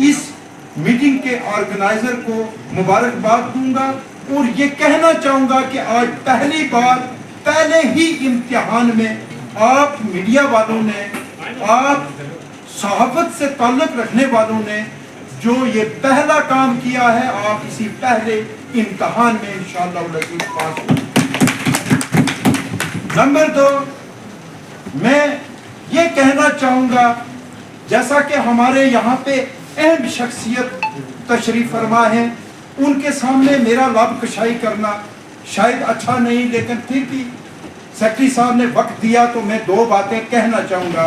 इस मीटिंग के ऑर्गेनाइजर को मुबारकबाद दूंगा और ये कहना चाहूँगा कि आज पहली बार पहले ही इम्तिहान में आप मीडिया वालों ने, आप सहाफत से ताल्लुक़ रखने वालों ने जो ये पहला काम किया है, आप इसी पहले इम्तिहान में इंशाअल्लाह पास होंगे। नंबर 2, मैं ये कहना चाहूँगा, जैसा कि हमारे यहाँ पे अहम शख्सियत तशरीफ फरमा है, उनके सामने मेरा लब कशाई करना शायद अच्छा नहीं, लेकिन फिर भी सेक्रेटरी साहब ने वक्त दिया तो मैं 2 बातें कहना चाहूँगा।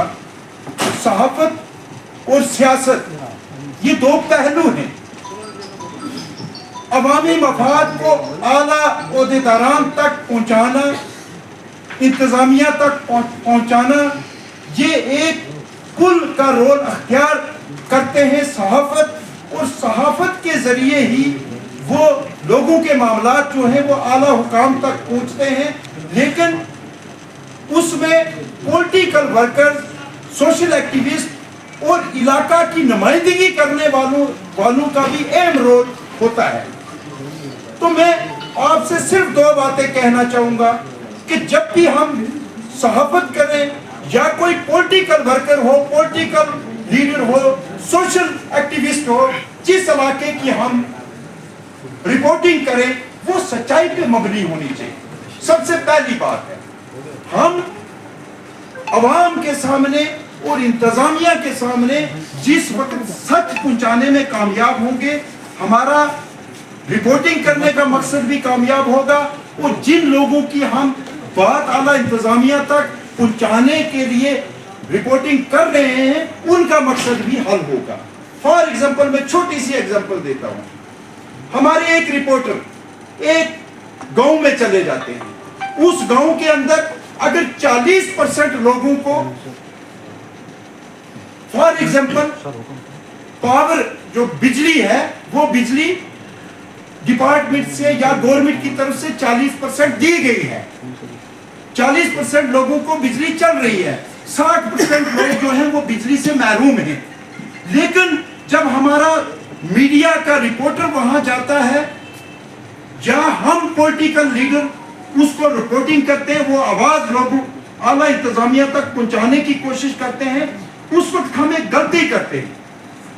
सहाफत और सियासत ये 2 पहलू हैं। अवामी मफाद को आला ओहदेदारान तक पहुँचाना, इंतज़ामिया तक पहुँचाना, ये एक कुल का रोल अख्तियार करते हैं सहाफत, और सहाफत के ज़रिए ही वो लोगों के मामलात जो हैं वो आला हुकाम तक पहुँचते हैं। लेकिन उसमें पॉलिटिकल वर्कर्स, सोशल एक्टिविस्ट और इलाका की नुमाइंदगी करने वालों का भी अहम रोल होता है। तो मैं आपसे सिर्फ 2 बातें कहना चाहूँगा कि जब भी हम सहाफत करें या कोई पॉलिटिकल वर्कर हो, पॉलिटिकल लीडर हो, सोशल एक्टिविस्ट हो, जिस इलाके की हम रिपोर्टिंग करें वो सच्चाई पे मबनी होनी चाहिए। सबसे पहली बात है, हम अवाम के सामने और इंतजामिया के सामने जिस वक्त सच पहुंचाने में कामयाब होंगे, हमारा रिपोर्टिंग करने का मकसद भी कामयाब होगा, और जिन लोगों की हम बात आला इंतजामिया तक पहुंचाने के लिए रिपोर्टिंग कर रहे हैं उनका मकसद भी हल होगा। फॉर एग्जाम्पल, मैं छोटी सी एग्जाम्पल देता हूं। हमारे एक रिपोर्टर एक गांव में चले जाते हैं, उस गांव के अंदर अगर 40% लोगों को, फॉर एग्जाम्पल, पावर जो बिजली है वो बिजली डिपार्टमेंट से या गवर्नमेंट की तरफ से 40% दी गई है, 40% लोगों को बिजली चल रही है, 60% लोग जो हैं वो बिजली से महरूम हैं। लेकिन जब हमारा मीडिया का रिपोर्टर वहां जाता है या हम पॉलिटिकल लीडर उसको रिपोर्टिंग करते हैं, वो आवाज लोगों आला इंतजामिया तक पहुंचाने की कोशिश करते हैं, उस वक्त हमें गलती करते हैं।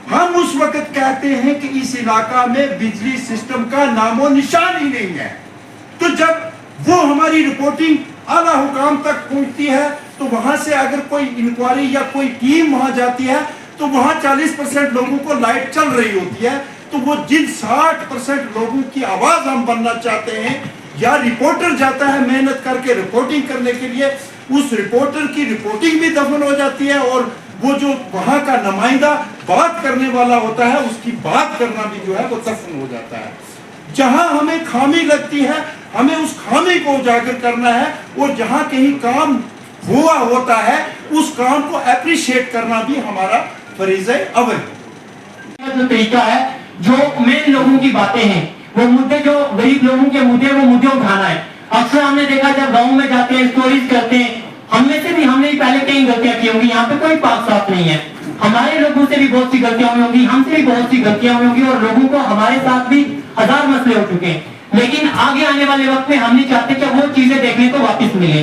हम उस वक्त कहते हैं कि इस इलाका में बिजली सिस्टम का नामो निशान ही नहीं है। तो जब वो हमारी रिपोर्टिंग आला हुकाम तक पहुंचती है तो वहां से अगर कोई इंक्वायरी या कोई टीम वहां जाती है तो वहां 40% लोगों को लाइट चल रही होती है, तो वो जिन 60% लोगों की आवाज हम बनना चाहते हैं, या रिपोर्टर जाता है मेहनत करके रिपोर्टिंग करने के लिए, उस रिपोर्टर की रिपोर्टिंग भी दफन हो जाती है, और वो जो वहां का नुमाइंदा बात करने वाला होता है उसकी बात करना भी जो है वो दफन हो जाता है। जहां हमें खामी लगती है हमें उस खामी को उजागर करना है, और जहां कहीं काम हुआ होता है उस काम को एप्रिशिएट करना भी हमारा फरीज़ अव्वल है। जो तरीका है, जो मेन लोगों की बातें हैं, वो मुद्दे, जो गरीब लोगों के मुद्दे, वो मुद्दे उठाना है। अक्सर हमने देखा जब गाँव में जाते हैं, स्टोरीज करते हैं, हमने से भी हमने पहले कई गलतियां की होंगी, यहाँ पे कोई पाक साफ नहीं है, हमारे लोगों से भी बहुत सी गलतियां हुई होंगी, हमसे भी बहुत सी गलतियां हुई होंगी, और लोगों को हमारे साथ भी 1000 मसले हो चुके हैं। लेकिन आगे आने वाले वक्त में हम नहीं चाहते कि वो चीजें देखने को वापस मिले।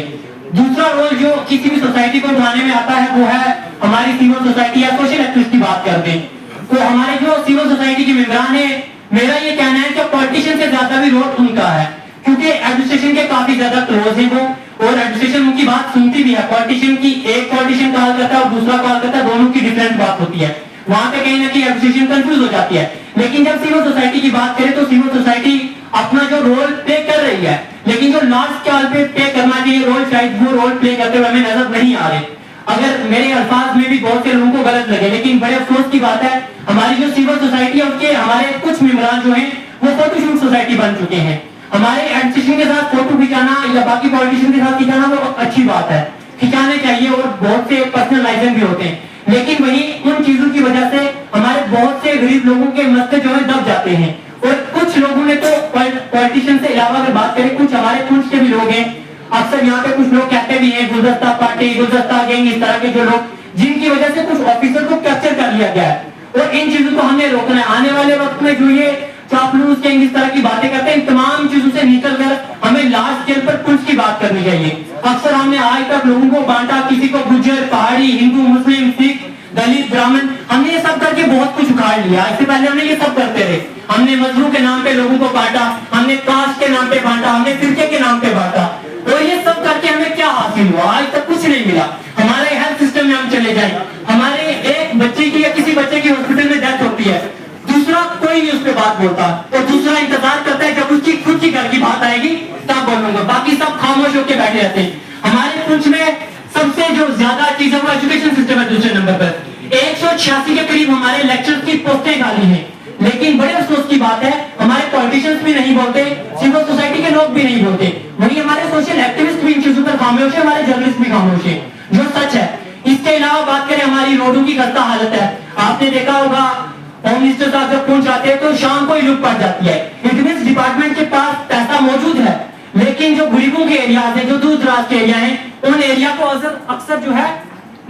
दूसरा रोल जो किसी भी सोसाइटी को उठाने में आता है वो है हमारी सिविल सोसाइटी या सोशल एक्टिविस्ट की बात करते हैं। तो हमारे जो सिविल सोसाइटी के मेंबरान है, मेरा ये कहना है कि पॉलिटिशियन से ज्यादा भी रोल उनका है, क्योंकि एडमिनिस्ट्रेशन के काफी ज्यादा क्लोज है वो, और एडमिनिस्ट्रेशन उनकी बात सुनती भी है। पॉलिटिशियन की एक पॉलिटिशियन कॉल करता है और दूसरा कॉल करता है, दोनों की डिफरेंट बात होती है, वहां पे कहीं ना कहीं एडमिनिस्ट्रेशन कंफ्यूज हो जाती है। लेकिन जब सिविल सोसाइटी की बात करें तो सिविल सोसाइटी अपना जो रोल प्ले कर रही है, लेकिन जो लास्ट कॉल पे प्ले करना चाहिए रोल, शायद वो रोल प्ले करते हुए हमें नजर नहीं आ रहे। अगर मेरे अल्फाज में भी बहुत से लोगों को गलत लगे, लेकिन बड़े अफसोस की बात है हमारी जो सिविल सोसाइटी है उसके हमारे कुछ मेंबरान जो हैं वो फोटोशूट सोसाइटी बन चुके हैं। हमारे एडमिनिस्ट्रेशन के साथ फोटो खिंचाना या बाकी पॉलिटिशियन के साथ खिंचाना वो अच्छी बात है, खिंचाने चाहिए, और बहुत से पर्सनल लाइसेंस भी होते हैं, लेकिन वही उन चीजों की वजह से हमारे बहुत से गरीब लोगों के मसले जो है दब जाते हैं। और कुछ लोगों ने तो पॉलिटिशियन से अलावा अगर बात करें, कुछ हमारे पुंछ के भी लोग हैं, अक्सर यहाँ पे कुछ लोग कहते भी हैं गुलदस्ता पार्टी, गुलदस्ता गैंग, इस तरह के जो लोग, जिनकी वजह से कुछ ऑफिसर को कैप्चर कर लिया गया है, اور ان چیزوں کو ہم نے روکنا ہے. آنے والے وقت میں جو یہ چاپلوس کے اس طرح کی باتیں کرتے ہیں ان تمام چیزوں سے نکل کر ہمیں لارج اسکیل پر کچھ کی بات کرنی چاہیے. اکثر ہم نے آج تک لوگوں کو بانٹا, کسی کو گجر, پہاڑی, ہندو, مسلم, سکھ, دلت, برہمن, ہم نے یہ سب کر کے بہت کچھ اکھاڑ لیا. اس سے پہلے ہم نے یہ سب کرتے رہے. ہم نے مذہب کے نام پہ لوگوں کو بانٹا, ہم نے کاسٹ کے نام پہ بانٹا, ہم نے فرقے کے نام پہ بانٹا, اور یہ سب کر کے ہمیں کیا حاصل ہوا؟ آج تک کچھ نہیں ملا. ہمارے ہیلتھ سسٹم میں ہم چلے جائیں, ہمارے ایک بچے کی یا کسی بچے کی ہاسپٹل میں ڈیتھ ہوتی ہے, دوسرا کوئی نہیں اس پہ بات بولتا, اور دوسرا انتظار کرتا ہے جب اس کی خود کی گھر کی بات آئے گی تب بولوں گا. باقی سب خاموش ہو کے بیٹھے رہتے ہیں. ہمارے پنچ میں سب سے جو زیادہ چیز ہے وہ ایجوکیشن سسٹم ہے. دوسرے نمبر پر 186 کے قریب ہمارے لیکچر کی پوسٹیں خالی ہیں, لیکن بڑے افسوس کی بات ہے ہمارے پولیٹیشنز بھی نہیں بولتے, سول سوسائٹی کے لوگ بھی نہیں بولتے, وہی ہمارے سوشل ایکٹیوسٹ بھی ان چیزوں پر خاموش ہیں, ہمارے جرنلسٹ بھی خاموش ہیں, جو سچ ہے. اس کے علاوہ بات کریں ہماری روڈوں کی خستہ حالت ہے. آپ نے دیکھا ہوگا ہوم منسٹر صاحب جب پہنچ جاتے ہیں تو شام کو ہی لوٹ پڑ جاتی ہے. فٹنس ڈپارٹمنٹ کے پاس پیسہ موجود ہے, لیکن جو غریبوں کے ایریاز ہیں, جو دور دراز کے ایریا ہیں, ان ایریا کو اکثر جو ہے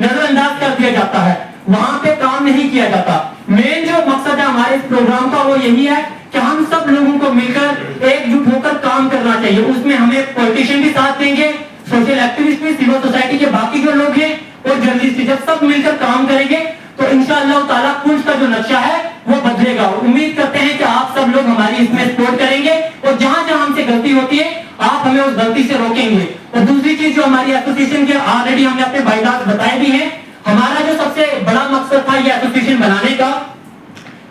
نظر انداز کر دیا جاتا ہے, وہاں پہ کام نہیں کیا جاتا. مین جو مقصد ہے ہمارے اس پروگرام کا وہ یہی ہے کہ ہم سب لوگوں کو مل کر ایک جٹ ہو کر کام کرنا چاہیے. اس میں ہمیں پولیٹیشین بھی ساتھ دیں گے, سوشل ایکٹیوسٹ بھی, سول سوسائٹی کے باقی جو لوگ ہیں اور جرنلسٹ, جب سب مل کر کام کریں گے تو انشاءاللہ تعالیٰ پنچ کا جو نقشہ ہے وہ بدلے گا. امید کرتے ہیں کہ آپ سب لوگ ہماری اس میں سپورٹ کریں گے, اور جہاں جہاں ہم سے غلطی ہوتی ہے آپ ہمیں اس غلطی سے روکیں گے. اور دوسری چیز جو ہماری ایسوسیشن کے آلریڈی ہم نے اپنے بائیڈاز بتائے بھی ہیں, ہمارا جو سب سے بڑا مقصد تھا یہ ایسوسیشن بنانے کا,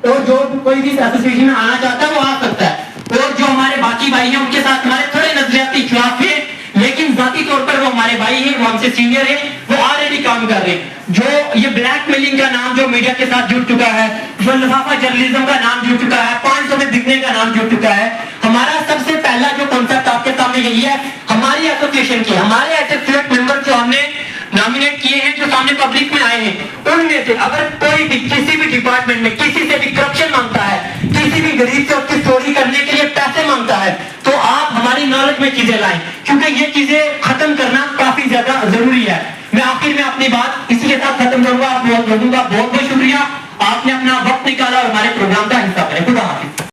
اور جو کوئی بھی اس ایسوسیشن میں آنا چاہتا ہے وہ آ سکتا ہے. اور جو ہمارے باقی بھائی ہیں ان کے ساتھ ہمارے تھوڑے نظریاتی اختلاف ہیں, لیکن ذاتی طور پر وہ ہمارے بھائی ہیں, وہ ہم سے سینئر ہیں, وہ آلریڈی کام کر رہے ہیں. جو یہ بلیک میلنگ کا نام جو میڈیا کے ساتھ جڑ چکا ہے, جو لفافہ جرنلزم کا نام جڑ چکا ہے, 500 میں دکھنے کا نام جڑ چکا ہے, ہمارا سب سے پہلا جو کنسپٹ آپ کے سامنے یہی ہے. ہماری ایسوسیشن کی ہمارے ایسوسیٹ ممبر جو ہم نے نامینیٹ کیے ہیں, جو سامنے پبلک میں آئے ہیں, ان میں سے اگر کوئی بھی کسی بھی ڈپارٹمنٹ میں کسی سے بھی کرپشن مانگتا ہے, کسی بھی غریب سے اس کی چوری کرنے کے لیے پیسے مانگتا ہے, تو آپ ہماری نالج میں چیزیں لائیں, کیونکہ یہ چیزیں ختم کرنا کافی زیادہ